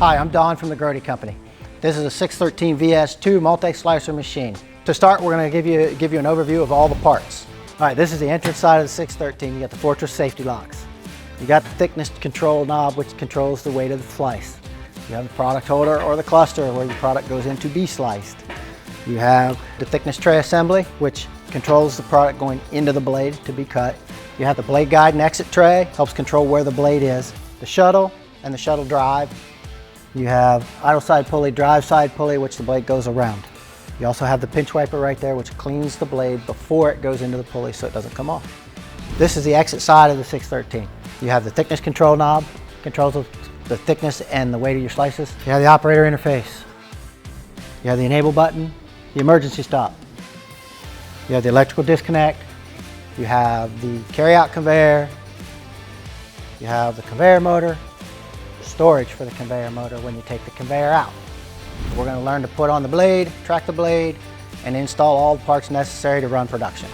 Hi, I'm Don from the Grote company. This is a 613 VS2 multi-slicer machine. To start, we're going to give you an overview of all the parts. All right, this is the entrance side of the 613. You got the Fortress safety locks. You got the thickness control knob, which controls the weight of the slice. You have the product holder or the cluster where your product goes in to be sliced. You have the thickness tray assembly, which controls the product going into the blade to be cut. You have the blade guide and exit tray, helps control where the blade is. The shuttle and the shuttle drive. You have idle side pulley, drive side pulley, which the blade goes around. You also have the pinch wiper right there, which cleans the blade before it goes into the pulley so it doesn't come off. This is the exit side of the 613. You have the thickness control knob, controls the thickness and the weight of your slices. You have the operator interface. You have the enable button, the emergency stop. You have the electrical disconnect. You have the carry-out conveyor. You have the conveyor motor, storage for the conveyor motor when you take the conveyor out. We're going to learn to put on the blade, track the blade, and install all the parts necessary to run production.